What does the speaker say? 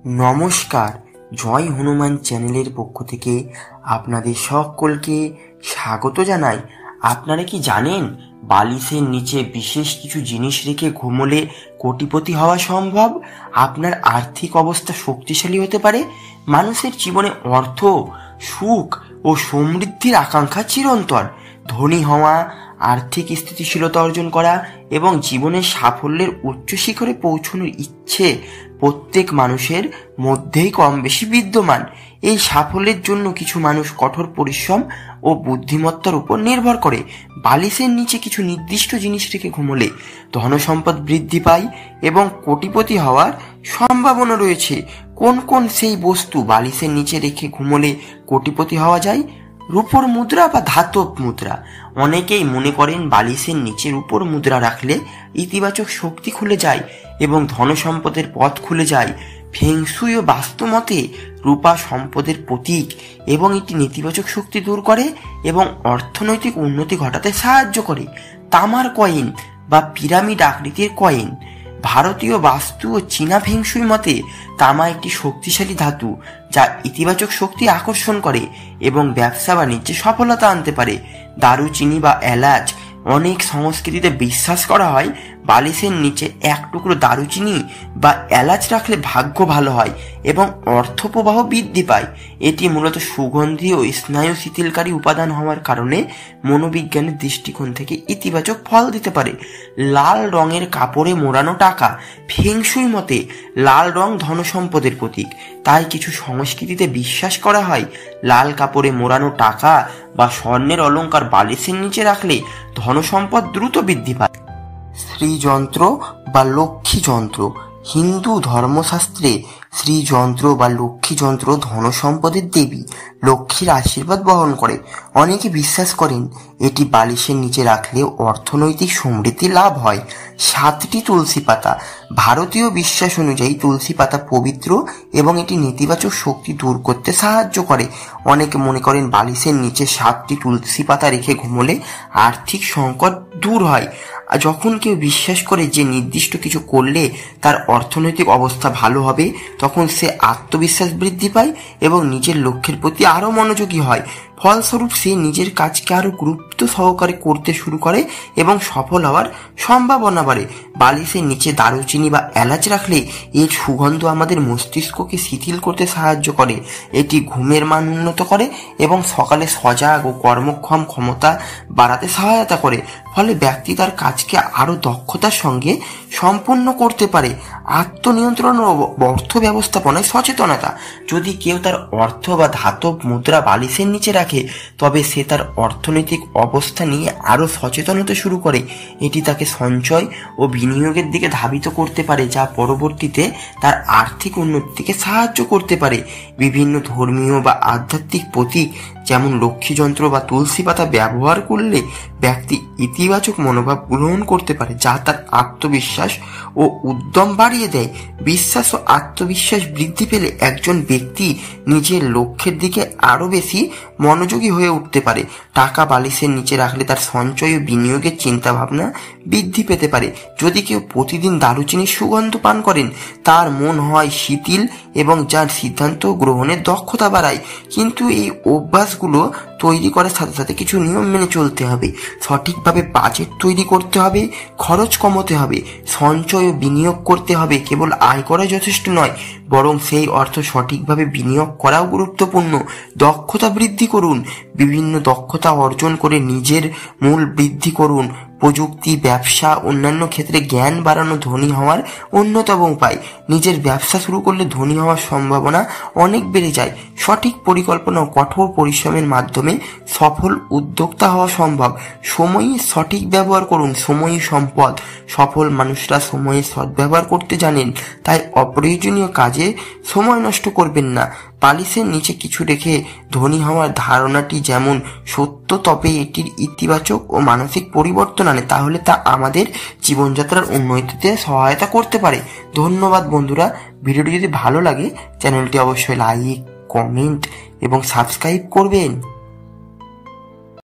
নমস্কার, জয় হনুমান চ্যানেলের পক্ষ থেকে আপনাদের সকলকে স্বাগত জানাই। আপনারা কি জানেন বালিশের নিচে বিশেষ কিছু জিনিস রেখে ঘুমোলে কোটিপতি হওয়া সম্ভব? আপনার আর্থিক অবস্থা শক্তিশালী হতে পারে। মানুষের জীবনে অর্থ, সুখ ও সমৃদ্ধির আকাঙ্ক্ষা চিরন্তন। ধনী হওয়া, আর্থিক স্থিতিশীলতা অর্জন করা এবং জীবনের সাফল্যের উচ্চ শিখরে পৌঁছানোর ইচ্ছে প্রত্যেক মানুষের মধ্যেই কম বেশি বিদ্যমান। এই সাফল্যের জন্য কিছু মানুষ কঠোর পরিশ্রম ও বুদ্ধিমত্তার উপর নির্ভর করে। বালিশের নিচে কিছু নির্দিষ্ট জিনিস রেখে ঘুমোলে ধনসম্পদ বৃদ্ধি পায় এবং কোটিপতি হওয়ার সম্ভাবনা রয়েছে। কোন কোন সেই বস্তু বালিশের নিচে রেখে ঘুমোলে কোটিপতি হওয়া যায়? রূপোর মুদ্রা বা ধাতব মুদ্রা। অনেকেই মনে করেন বালিশের নিচে রূপোর মুদ্রা রাখলে ইতিবাচক শক্তি খুলে যায় এবং ধনসম্পদের পথ খুলে যায়। ফেংশুই ও বাস্তুমতে রূপা সম্পদের প্রতীক এবং এটি নেতিবাচক শক্তি দূর করে এবং অর্থনৈতিক উন্নতি ঘটাতে সাহায্য করে। তামার কয়েন বা পিরামিড আকৃতির কয়েন। ভারতীয় বাস্তু ও চীনা ফেংশুই মতে তামা একটি শক্তিশালী ধাতু যা ইতিবাচক শক্তি আকর্ষণ করে এবং ব্যবসা বাণিজ্যে সফলতা আনতে পারে। দারুচিনি বা এলাচ। অনেক সংস্কৃতিতে বিশ্বাস করা হয় বালিশের নিচে এক টুকরো দারুচিনি বা এলাচ রাখলে ভাগ্য ভালো হয় এবং অর্থ প্রবাহ বৃদ্ধি পায়। এটি মূলত সুগন্ধি ও স্নায়ু শিথিলকারী উপাদান হওয়ার কারণে মনোবিজ্ঞানের দৃষ্টিকোণ থেকে ইতিবাচক ফল দিতে পারে। লাল রঙের কাপড়ে মোড়ানো টাকা। ফেংশুই মতে লাল রং ধনসম্পদের প্রতীক, তাই কিছু সংস্কৃতিতে বিশ্বাস করা হয় লাল কাপড়ে মোড়ানো টাকা বা স্বর্ণের অলংকার বালিশের নিচে রাখলে ধনসম্পদ দ্রুত বৃদ্ধি পায়। শ্রীযন্ত্র বা লক্ষ্মী যন্ত্র। হিন্দু ধর্মশাস্ত্রে শ্রীযন্ত্র বা লক্ষ্মী যন্ত্র ধনসম্পদের দেবী লক্ষ্মীর আশীর্বাদ বহন করে। অনেকে বিশ্বাস করেন এটি বালিশের নিচে রাখলে অর্থনৈতিক সমৃদ্ধি লাভ হয়। 7টি তুলসী পাতা। ভারতীয় বিশ্বাস অনুযায়ী তুলসী পাতা পবিত্র এবং এটি নেতিবাচক শক্তি দূর করতে সাহায্য করে। অনেকে মনে করেন বালিশের নিচে 7টি তুলসী পাতা রেখে ঘুমোলে আর্থিক সংকট দূর হয়। যখন কেউ বিশ্বাস করে যে নির্দিষ্ট কিছু করলে তার অর্থনৈতিক অবস্থা ভালো হবে, তখন সে আত্মবিশ্বাস বৃদ্ধি পায় এবং নিজের লক্ষ্যের প্রতি আরো মনোযোগী হয়। ফলস্বরূপ সে নিজের কাজকে আরো গুরুত্ব সহকারে করতে শুরু করে এবং সফল হওয়ার সম্ভাবনা বাড়ে। বালিশের নিচে দারুচিনি বা এলাচ রাখলে এর সুগন্ধ আমাদের মস্তিষ্ককে শিথিল করতে সাহায্য করে। এটি ঘুমের মান উন্নত করে এবং সকালে সজাগ ও কর্মক্ষম ক্ষমতা বাড়াতে সহায়তা করে। ফলে ব্যক্তি তার কাজকে আরো দক্ষতার সঙ্গে সম্পূর্ণ করতে পারে। আত্মনিয়ন্ত্রণ ও অর্থ ব্যবস্থাপনায় সচেতনতা। যদি কেউ তার অর্থ বা ধাতব মুদ্রা বালিশের নিচে রাখে, তবে সে তার অর্থনৈতিক অবস্থা নিয়ে আরো সচেতন হতে শুরু করে। এটি তাকে সঞ্চয় ও বিনিয়োগের দিকে ধাবিত করতে পারে, যা পরবর্তীতে তার আর্থিক উন্নতিকে সাহায্য করতে পারে। বিভিন্ন ধর্মীয় বা আধ্যাত্মিক প্রতীক যেমন লক্ষ্মী যন্ত্র বা তুলসী পাতা ব্যবহার করলে ব্যক্তি ইতিবাচক মনোভাব গ্রহণ করতে পারে, যা তার আত্মবিশ্বাস ও উদ্যম বাড়িয়ে দেয়। বিশ্বাস ও আত্মবিশ্বাস বৃদ্ধি পেলে একজন ব্যক্তি নিজের লক্ষ্যের দিকে আরো বেশি মনোযোগী হয়ে উঠতে পারে। টাকা বালিশের নিচে রাখলে তার সঞ্চয় ও বিনিয়োগের চিন্তা ভাবনা বৃদ্ধি পেতে পারে। যদি কেউ প্রতিদিন দারুচিনির সুগন্ধ পান করেন, তার মন হয় শিথিল এবং যার সিদ্ধান্ত গ্রহণের দক্ষতা বাড়ায়। কিন্তু এই অভ্যাসগুলো তৈরি করার সাথে সাথে কিছু নিয়ম মেনে চলতে হবে। সঠিকভাবে বাজেট তৈরি করতে হবে, খরচ কমাতে হবে, সঞ্চয় ও বিনিয়োগ করতে হবে। কেবল আয় করা যথেষ্ট নয়, বরং সেই অর্থ সঠিকভাবে বিনিয়োগ করাও গুরুত্বপূর্ণ। দক্ষতা বৃদ্ধি করুন। বিভিন্ন দক্ষতা অর্জন করে নিজের মূল বৃদ্ধি করুন। প্রযুক্তি, ব্যবসা, অন্যান্য ক্ষেত্রে জ্ঞান বাড়ানো ধনী হওয়ার অন্যতম উপায়। নিজের ব্যবসা শুরু করলে ধনী হওয়ার সম্ভাবনা অনেক বেড়ে যায়। সঠিক পরিকল্পনা ও কঠোর পরিশ্রমের মাধ্যমে সফল উদ্যোক্তা হওয়া সম্ভব। সময়ই সঠিক ব্যবহার করুন। সময়ই সম্পদ। সফল মানুষরা সময়ের সদ্ব্যবহার করতে জানেন, তাই অপ্রয়োজনীয় কাজে সময় নষ্ট করবেন না। বালিশের নিচে কিছু রেখে ধনী হওয়ার ধারণাটি যেমন সত্য, তবে এটির ইতিবাচক ও মানসিক পরিবর্তন আনে, তাহলে তা আমাদের জীবনযাত্রার উন্নতিতে সহায়তা করতে পারে। ধন্যবাদ বন্ধুরা। ভিডিওটি যদি ভালো লাগে চ্যানেলটি অবশ্যই লাইক, কমেন্ট এবং সাবস্ক্রাইব করবেন।